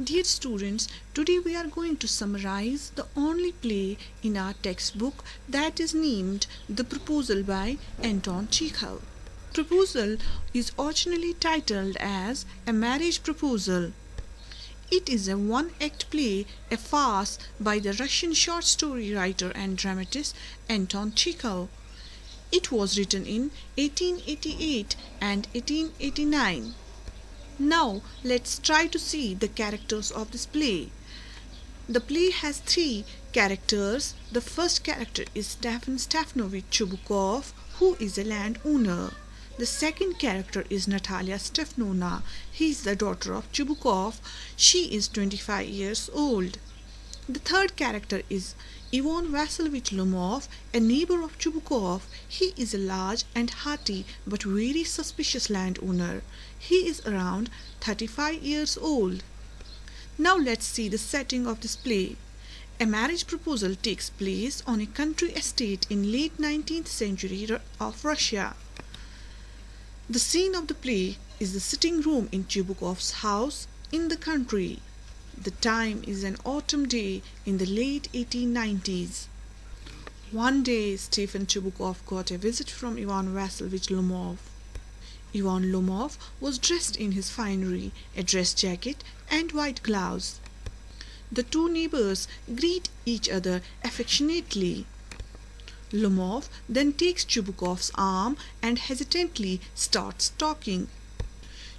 Dear students, today we are going to summarize the only play in our textbook that is named The Proposal by Anton Chekhov. Proposal is originally titled as A Marriage Proposal. It is a one-act play, a farce by the Russian short story writer and dramatist Anton Chekhov. It was written in 1888 and 1889. Now let's try to see the characters of this play. The play has three characters. The first character is Stefan Stefanovich Chubukov, who is a landowner. The second character is Natalia Stefanovna. He is the daughter of Chubukov. She is 25 years old. The third character is Ivan Vasilovich Lomov, a neighbor of Chubukov. He is a large and hearty but very suspicious landowner. He is around 35 years old. Now let's see the setting of this play. A marriage proposal takes place on a country estate in late 19th century of Russia. The scene of the play is the sitting room in Chubukov's house in the country. The time is an autumn day in the late 1890s. One day, Stefan Chubukov got a visit from Ivan Vasilovich Lomov. Ivan Lomov was dressed in his finery, a dress jacket and white gloves. The two neighbors greet each other affectionately. Lomov then takes Chubukov's arm and hesitantly starts talking.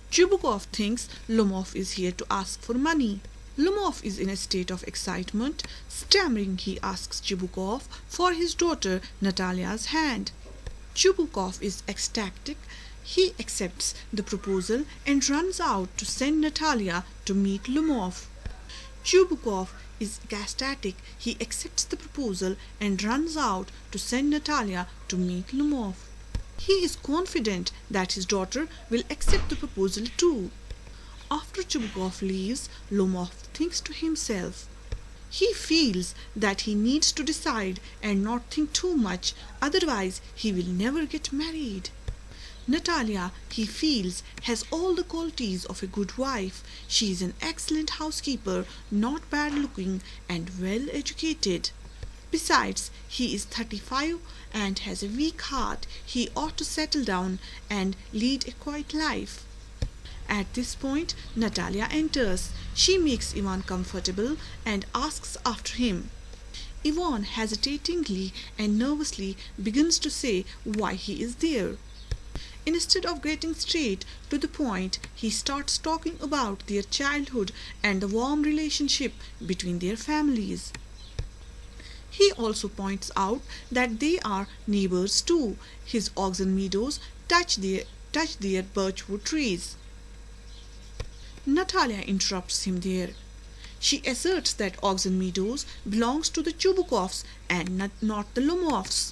Chubukov thinks Lomov is here to ask for money. Lomov is in a state of excitement. Stammering, he asks Chubukov for his daughter Natalia's hand. Chubukov is ecstatic. He accepts the proposal and runs out to send Natalia to meet Lomov. Chubukov is ecstatic. He accepts the proposal and runs out to send Natalia to meet Lomov. He is confident that his daughter will accept the proposal too. After Chubukov leaves, Lomov thinks to himself. He feels that he needs to decide and not think too much, otherwise he will never get married. Natalia, he feels, has all the qualities of a good wife. She is an excellent housekeeper, not bad looking and well educated. Besides, he is 35 and has a weak heart. He ought to settle down and lead a quiet life. At this point, Natalia enters. She makes Ivan comfortable and asks after him. Ivan hesitatingly and nervously begins to say why he is there. Instead of getting straight to the point, he starts talking about their childhood and the warm relationship between their families. He also points out that they are neighbors too. His oxen meadows touch their birchwood trees. Natalia interrupts him there. She asserts that Oxen Meadows belongs to the Chubukovs and not the Lomovs.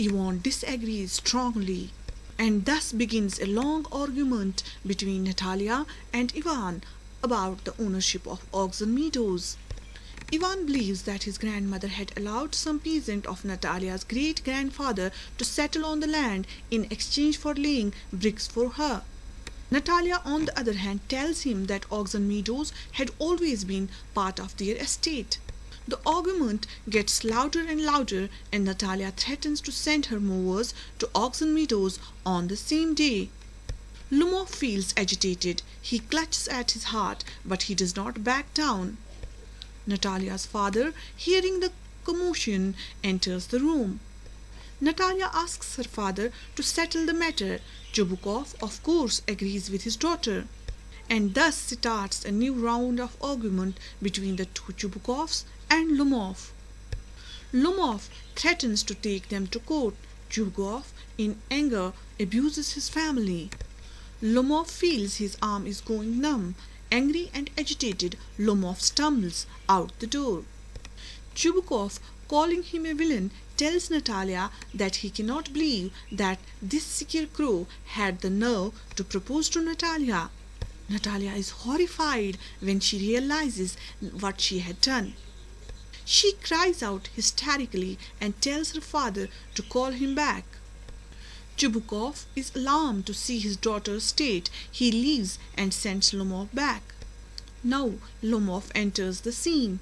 Ivan disagrees strongly, and thus begins a long argument between Natalia and Ivan about the ownership of Oxen Meadows. Ivan believes that his grandmother had allowed some peasant of Natalia's great-grandfather to settle on the land in exchange for laying bricks for her. Natalia, on the other hand, tells him that Oxen Meadows had always been part of their estate. The argument gets louder and louder, and Natalia threatens to send her mowers to Oxen Meadows on the same day. Lomov feels agitated. He clutches at his heart, but he does not back down. Natalia's father, hearing the commotion, enters the room. Natalia asks her father to settle the matter. Chubukov, of course, agrees with his daughter, and thus starts a new round of argument between the two Chubukovs and Lomov. Lomov threatens to take them to court. Chubukov, in anger, abuses his family. Lomov feels his arm is going numb. Angry and agitated, Lomov stumbles out the door. Chubukov, calling him a villain, tells Natalia that he cannot believe that this scarecrow had the nerve to propose to Natalia. Natalia is horrified when she realizes what she had done. She cries out hysterically and tells her father to call him back. Chubukov is alarmed to see his daughter's state. He leaves and sends Lomov back. Now Lomov enters the scene.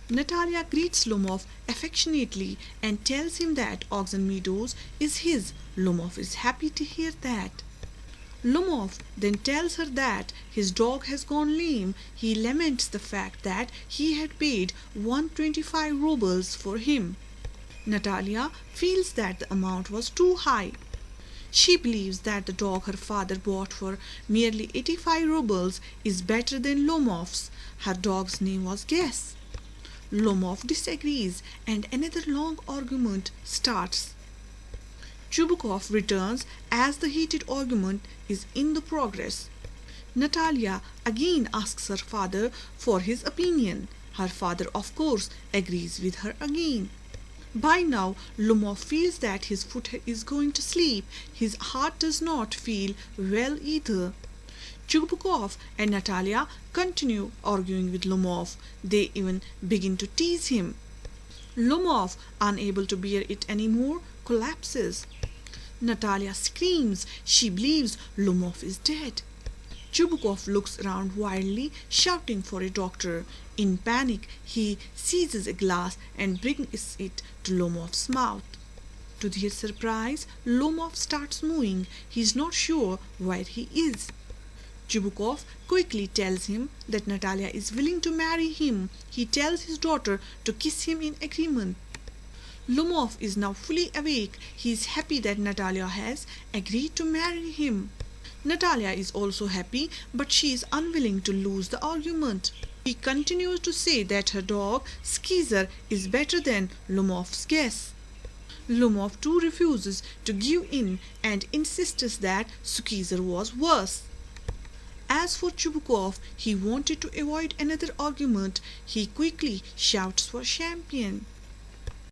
Natalia greets Lomov affectionately and tells him that Oxen Meadows is his. Lomov is happy to hear that. Lomov then tells her that his dog has gone lame. He laments the fact that he had paid 125 rubles for him. Natalia feels that the amount was too high. She believes that the dog her father bought for merely 85 rubles is better than Lomov's. Her dog's name was Guess. Lomov disagrees and another long argument starts. Chubukov returns as the heated argument is in the progress. Natalia again asks her father for his opinion. Her father, of course, agrees with her again. By now, Lomov feels that his foot is going to sleep. His heart does not feel well either. Chubukov and Natalia continue arguing with Lomov. They even begin to tease him. Lomov, unable to bear it anymore, collapses. Natalia screams. She believes Lomov is dead. Chubukov looks around wildly, shouting for a doctor. In panic, he seizes a glass and brings it to Lomov's mouth. To their surprise, Lomov starts moving. He is not sure where he is. Chubukov quickly tells him that Natalia is willing to marry him. He tells his daughter to kiss him in agreement. Lomov is now fully awake. He is happy that Natalia has agreed to marry him. Natalia is also happy, but she is unwilling to lose the argument. She continues to say that her dog, Skeezer, is better than Lomov's Guess. Lomov too refuses to give in and insists that Skeezer was worse. As for Chubukov, he wanted to avoid another argument. He quickly shouts for champagne.